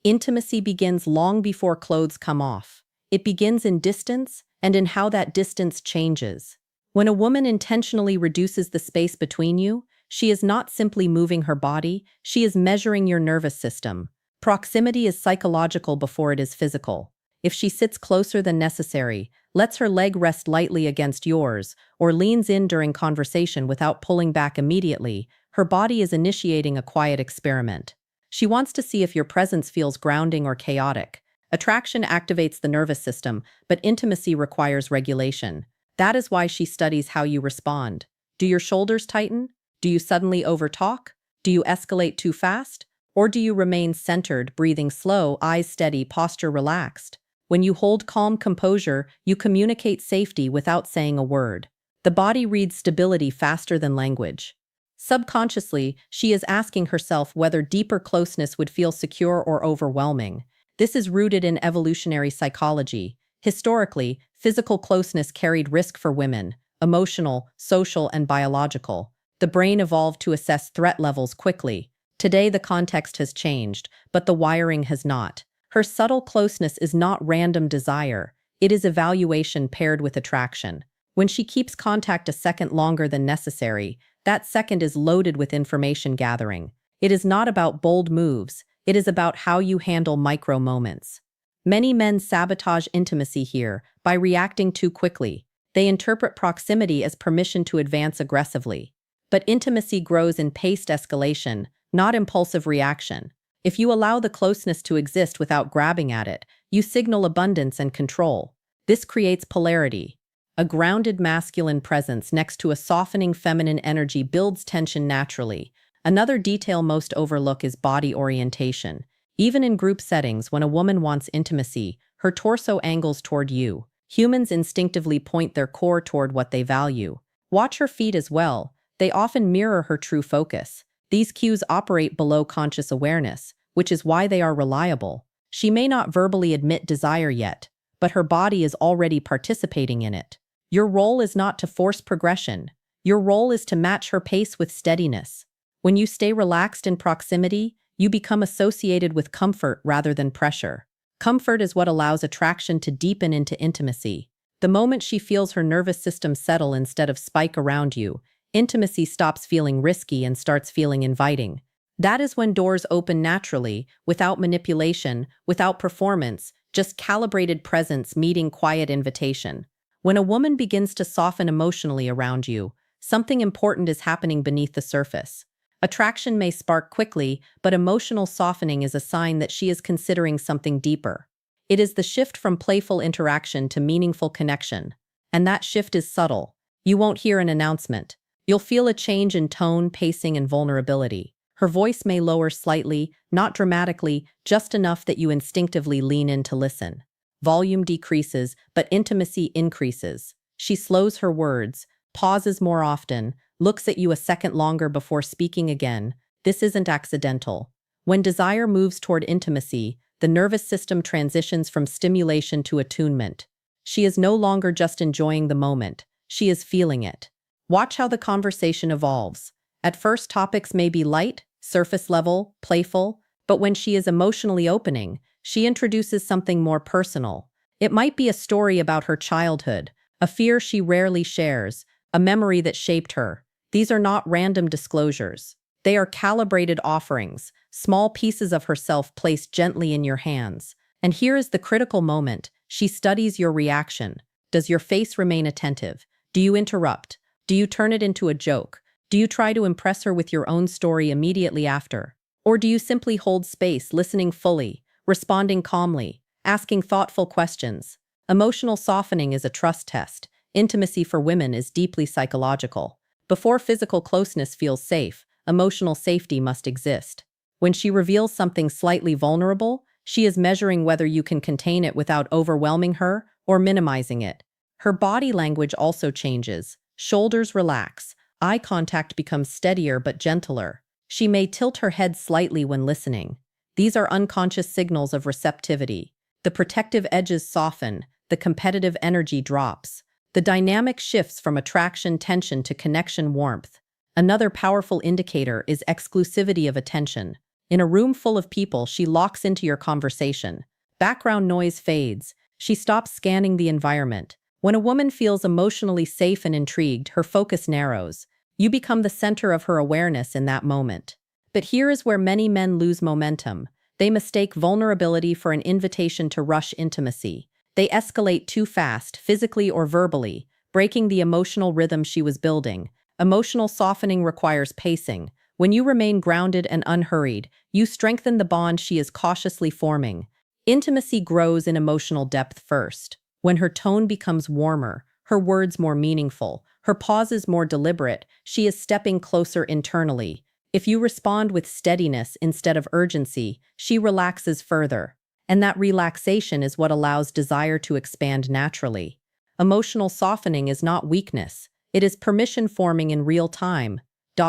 Intimacy begins long before clothes come off. It begins in distance and in how that distance changes. When a woman intentionally reduces the space between you, she is not simply moving her body, she is measuring your nervous system. Proximity is psychological before it is physical. If she sits closer than necessary, lets her leg rest lightly against yours, or leans in during conversation without pulling back immediately, her body is initiating a quiet experiment. She wants to see if your presence feels grounding or chaotic. Attraction activates the nervous system, but intimacy requires regulation. That is why she studies how you respond. Do your shoulders tighten? Do you suddenly overtalk? Do you escalate too fast? Or do you remain centered, breathing slow, eyes steady, posture relaxed? When you hold calm composure, you communicate safety without saying a word. The body reads stability faster than language. Subconsciously, she is asking herself whether deeper closeness would feel secure or overwhelming. This is rooted in evolutionary psychology. Historically, physical closeness carried risk for women, emotional, social, and biological. The brain evolved to assess threat levels quickly. Today, the context has changed, but the wiring has not. Her subtle closeness is not random desire. It is evaluation paired with attraction. When she keeps contact a second longer than necessary, that second is loaded with information gathering. It is not about bold moves. It is about how you handle micro moments. Many men sabotage intimacy here by reacting too quickly. They interpret proximity as permission to advance aggressively. But intimacy grows in paced escalation, not impulsive reaction. If you allow the closeness to exist without grabbing at it, you signal abundance and control. This creates polarity. A grounded masculine presence next to a softening feminine energy builds tension naturally. Another detail most overlook is body orientation. Even in group settings, when a woman wants intimacy, her torso angles toward you. Humans instinctively point their core toward what they value. Watch her feet as well. They often mirror her true focus. These cues operate below conscious awareness, which is why they are reliable. She may not verbally admit desire yet, but her body is already participating in it. Your role is not to force progression. Your role is to match her pace with steadiness. When you stay relaxed in proximity, you become associated with comfort rather than pressure. Comfort is what allows attraction to deepen into intimacy. The moment she feels her nervous system settle instead of spike around you, intimacy stops feeling risky and starts feeling inviting. That is when doors open naturally, without manipulation, without performance, just calibrated presence meeting quiet invitation. When a woman begins to soften emotionally around you, something important is happening beneath the surface. Attraction may spark quickly, but emotional softening is a sign that she is considering something deeper. It is the shift from playful interaction to meaningful connection. And that shift is subtle. You won't hear an announcement. You'll feel a change in tone, pacing, and vulnerability. Her voice may lower slightly, not dramatically, just enough that you instinctively lean in to listen. Volume decreases, but intimacy increases. She slows her words, pauses more often, looks at you a second longer before speaking again. This isn't accidental. When desire moves toward intimacy, the nervous system transitions from stimulation to attunement. She is no longer just enjoying the moment. She is feeling it. Watch how the conversation evolves. At first, topics may be light, surface level, playful, but when she is emotionally opening, she introduces something more personal. It might be a story about her childhood, a fear she rarely shares, a memory that shaped her. These are not random disclosures. They are calibrated offerings, small pieces of herself placed gently in your hands. And here is the critical moment. She studies your reaction. Does your face remain attentive? Do you interrupt? Do you turn it into a joke? Do you try to impress her with your own story immediately after? Or do you simply hold space, listening fully, responding calmly, asking thoughtful questions? Emotional softening is a trust test. Intimacy for women is deeply psychological. Before physical closeness feels safe, emotional safety must exist. When she reveals something slightly vulnerable, she is measuring whether you can contain it without overwhelming her or minimizing it. Her body language also changes. Shoulders relax. Eye contact becomes steadier but gentler. She may tilt her head slightly when listening. These are unconscious signals of receptivity. The protective edges soften. The competitive energy drops. The dynamic shifts from attraction tension to connection warmth. Another powerful indicator is exclusivity of attention. In a room full of people, she locks into your conversation. Background noise fades. She stops scanning the environment. When a woman feels emotionally safe and intrigued, her focus narrows. You become the center of her awareness in that moment. But here is where many men lose momentum. They mistake vulnerability for an invitation to rush intimacy. They escalate too fast, physically or verbally, breaking the emotional rhythm she was building. Emotional softening requires pacing. When you remain grounded and unhurried, you strengthen the bond she is cautiously forming. Intimacy grows in emotional depth first. When her tone becomes warmer, her words more meaningful, her pauses more deliberate, she is stepping closer internally. If you respond with steadiness instead of urgency, she relaxes further. And that relaxation is what allows desire to expand naturally. Emotional softening is not weakness. It is permission forming in real time.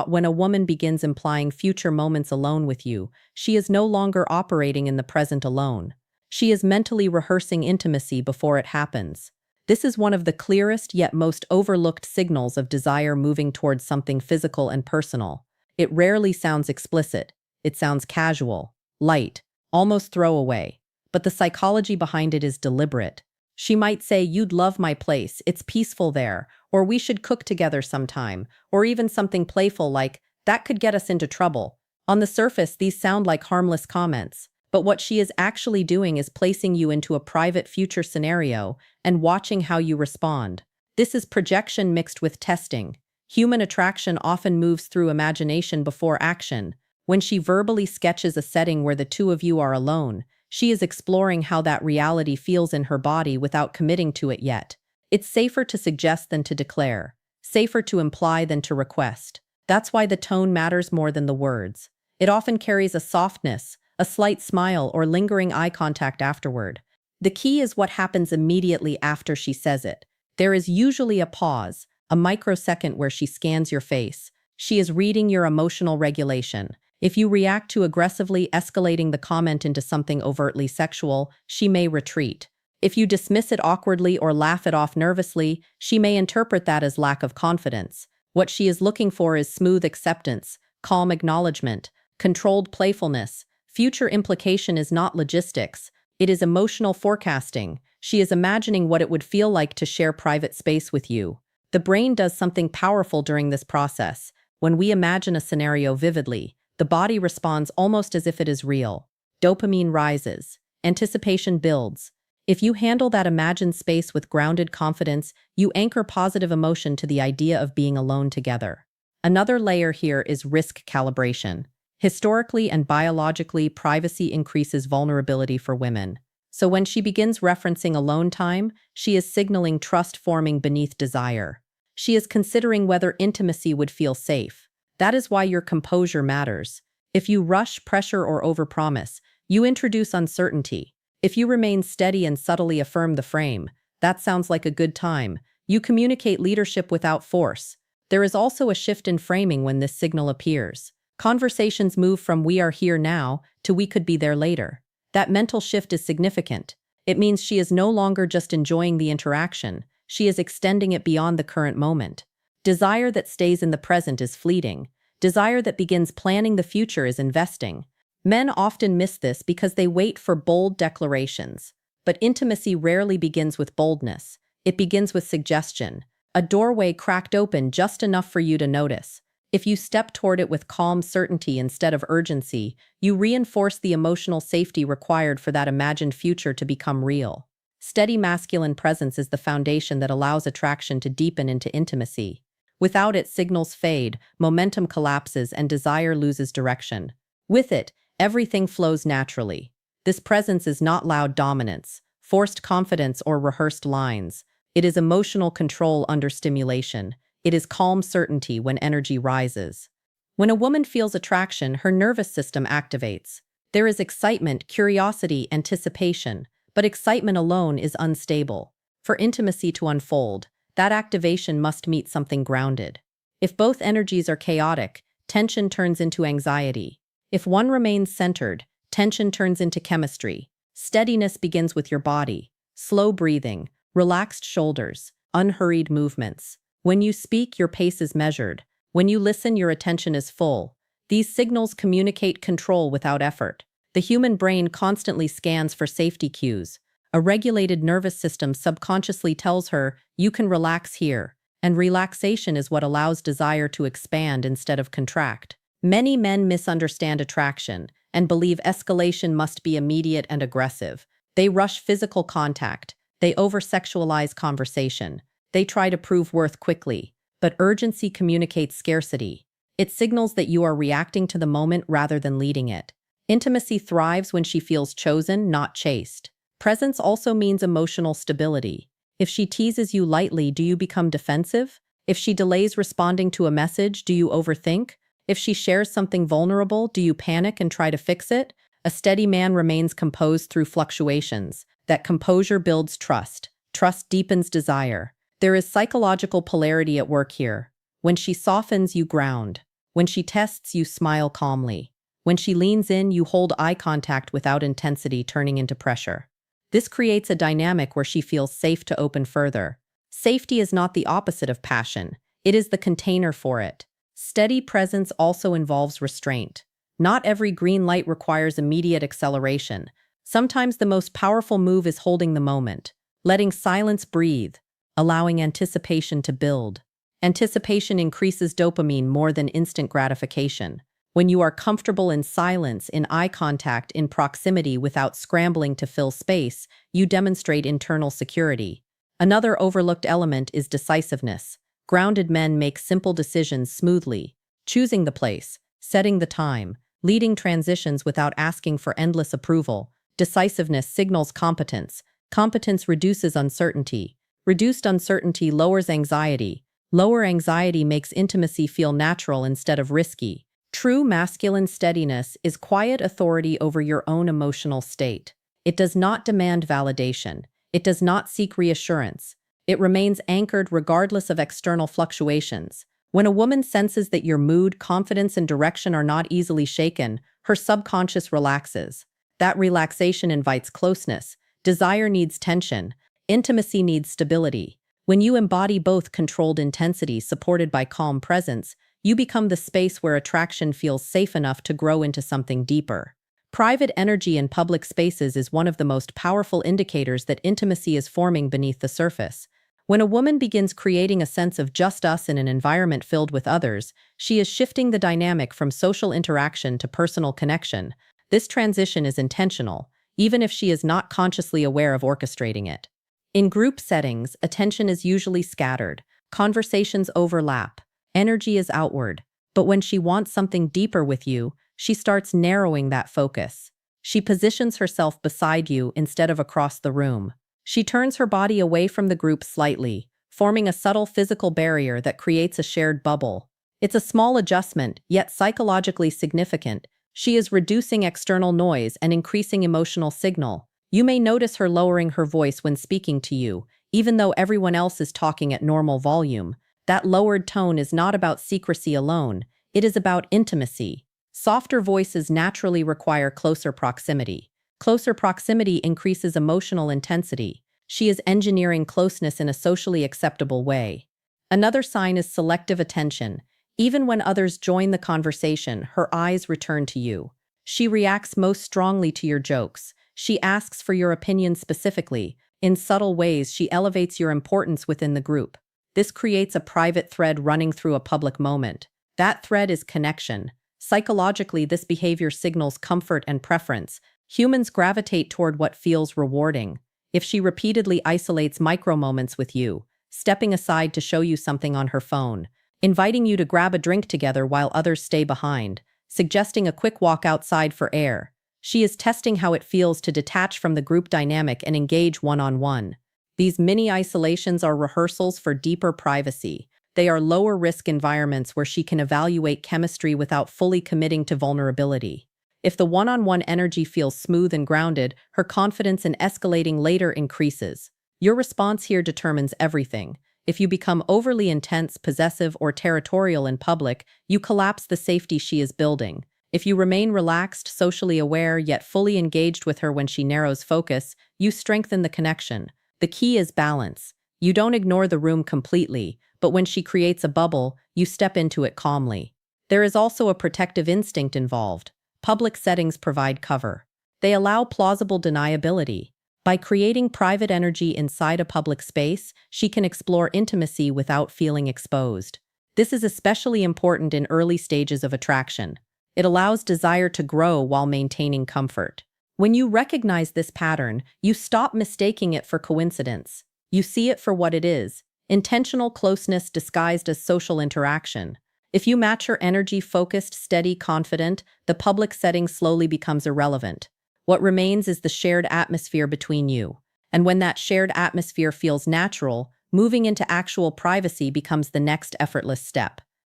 When a woman begins implying future moments alone with you, she is no longer operating in the present alone. She is mentally rehearsing intimacy before it happens. This is one of the clearest yet most overlooked signals of desire moving towards something physical and personal. It rarely sounds explicit. It sounds casual, light, almost throwaway. But the psychology behind it is deliberate. She might say, "You'd love my place, it's peaceful there," or "We should cook together sometime," or even something playful like, "That could get us into trouble." On the surface, these sound like harmless comments. But what she is actually doing is placing you into a private future scenario and watching how you respond. This is projection mixed with testing. Human attraction often moves through imagination before action. When she verbally sketches a setting where the two of you are alone, she is exploring how that reality feels in her body without committing to it yet. It's safer to suggest than to declare, safer to imply than to request. That's why the tone matters more than the words. It often carries a softness, a slight smile, or lingering eye contact afterward. The key is what happens immediately after she says it. There is usually a pause, a microsecond where she scans your face. She is reading your emotional regulation. If you react to aggressively escalating the comment into something overtly sexual, she may retreat. If you dismiss it awkwardly or laugh it off nervously, she may interpret that as lack of confidence. What she is looking for is smooth acceptance, calm acknowledgement, controlled playfulness. Future implication is not logistics. It is emotional forecasting. She is imagining what it would feel like to share private space with you. The brain does something powerful during this process. When we imagine a scenario vividly, the body responds almost as if it is real. Dopamine rises. Anticipation builds. If you handle that imagined space with grounded confidence, you anchor positive emotion to the idea of being alone together. Another layer here is risk calibration. Historically and biologically, privacy increases vulnerability for women. So when she begins referencing alone time, she is signaling trust forming beneath desire. She is considering whether intimacy would feel safe. That is why your composure matters. If you rush, pressure, or overpromise, you introduce uncertainty. If you remain steady and subtly affirm the frame, that sounds like a good time. You communicate leadership without force. There is also a shift in framing when this signal appears. Conversations move from "we are here now" to "we could be there later." That mental shift is significant. It means she is no longer just enjoying the interaction. She is extending it beyond the current moment. Desire that stays in the present is fleeting. Desire that begins planning the future is investing. Men often miss this because they wait for bold declarations. But intimacy rarely begins with boldness. It begins with suggestion. A doorway cracked open just enough for you to notice. If you step toward it with calm certainty instead of urgency, you reinforce the emotional safety required for that imagined future to become real. Steady masculine presence is the foundation that allows attraction to deepen into intimacy. Without it, signals fade, momentum collapses, and desire loses direction. With it, everything flows naturally. This presence is not loud dominance, forced confidence, or rehearsed lines. It is emotional control under stimulation. It is calm certainty when energy rises. When a woman feels attraction, her nervous system activates. There is excitement, curiosity, anticipation, but excitement alone is unstable. For intimacy to unfold, that activation must meet something grounded. If both energies are chaotic, tension turns into anxiety. If one remains centered, tension turns into chemistry. Steadiness begins with your body, slow breathing, relaxed shoulders, unhurried movements. When you speak, your pace is measured. When you listen, your attention is full. These signals communicate control without effort. The human brain constantly scans for safety cues. A regulated nervous system subconsciously tells her, you can relax here, and relaxation is what allows desire to expand instead of contract. Many men misunderstand attraction and believe escalation must be immediate and aggressive. They rush physical contact. They over-sexualize conversation. They try to prove worth quickly. But urgency communicates scarcity. It signals that you are reacting to the moment rather than leading it. Intimacy thrives when she feels chosen, not chased. Presence also means emotional stability. If she teases you lightly, do you become defensive? If she delays responding to a message, do you overthink? If she shares something vulnerable, do you panic and try to fix it? A steady man remains composed through fluctuations. That composure builds trust. Trust deepens desire. There is psychological polarity at work here. When she softens, you ground. When she tests, you smile calmly. When she leans in, you hold eye contact without intensity turning into pressure. This creates a dynamic where she feels safe to open further. Safety is not the opposite of passion. It is the container for it. Steady presence also involves restraint. Not every green light requires immediate acceleration. Sometimes the most powerful move is holding the moment, letting silence breathe, allowing anticipation to build. Anticipation increases dopamine more than instant gratification. When you are comfortable in silence, in eye contact, in proximity without scrambling to fill space, you demonstrate internal security. Another overlooked element is decisiveness. Grounded men make simple decisions smoothly, choosing the place, setting the time, leading transitions without asking for endless approval. Decisiveness signals competence. Competence reduces uncertainty. Reduced uncertainty lowers anxiety. Lower anxiety makes intimacy feel natural instead of risky. True masculine steadiness is quiet authority over your own emotional state. It does not demand validation. It does not seek reassurance. It remains anchored regardless of external fluctuations. When a woman senses that your mood, confidence, and direction are not easily shaken, her subconscious relaxes. That relaxation invites closeness. Desire needs tension. Intimacy needs stability. When you embody both controlled intensity supported by calm presence, you become the space where attraction feels safe enough to grow into something deeper. Private energy in public spaces is one of the most powerful indicators that intimacy is forming beneath the surface. When a woman begins creating a sense of just us in an environment filled with others, she is shifting the dynamic from social interaction to personal connection. This transition is intentional, even if she is not consciously aware of orchestrating it. In group settings, attention is usually scattered. Conversations overlap. Energy is outward. But when she wants something deeper with you, she starts narrowing that focus. She positions herself beside you instead of across the room. She turns her body away from the group slightly, forming a subtle physical barrier that creates a shared bubble. It's a small adjustment, yet psychologically significant. She is reducing external noise and increasing emotional signal. You may notice her lowering her voice when speaking to you, even though everyone else is talking at normal volume. That lowered tone is not about secrecy alone. It is about intimacy. Softer voices naturally require closer proximity. Closer proximity increases emotional intensity. She is engineering closeness in a socially acceptable way. Another sign is selective attention. Even when others join the conversation, her eyes return to you. She reacts most strongly to your jokes. She asks for your opinion specifically. In subtle ways, she elevates your importance within the group. This creates a private thread running through a public moment. That thread is connection. Psychologically, this behavior signals comfort and preference. Humans gravitate toward what feels rewarding. If she repeatedly isolates micro-moments with you, stepping aside to show you something on her phone, inviting you to grab a drink together while others stay behind, suggesting a quick walk outside for air, she is testing how it feels to detach from the group dynamic and engage one-on-one. These mini isolations are rehearsals for deeper privacy. They are lower-risk environments where she can evaluate chemistry without fully committing to vulnerability. If the one-on-one energy feels smooth and grounded, her confidence in escalating later increases. Your response here determines everything. If you become overly intense, possessive, or territorial in public, you collapse the safety she is building. If you remain relaxed, socially aware, yet fully engaged with her when she narrows focus, you strengthen the connection. The key is balance. You don't ignore the room completely, but when she creates a bubble, you step into it calmly. There is also a protective instinct involved. Public settings provide cover. They allow plausible deniability. By creating private energy inside a public space, she can explore intimacy without feeling exposed. This is especially important in early stages of attraction. It allows desire to grow while maintaining comfort. When you recognize this pattern, you stop mistaking it for coincidence. You see it for what it is: intentional closeness disguised as social interaction. If you match her energy focused, steady, confident, the public setting slowly becomes irrelevant. What remains is the shared atmosphere between you. And when that shared atmosphere feels natural, moving into actual privacy becomes the next effortless step.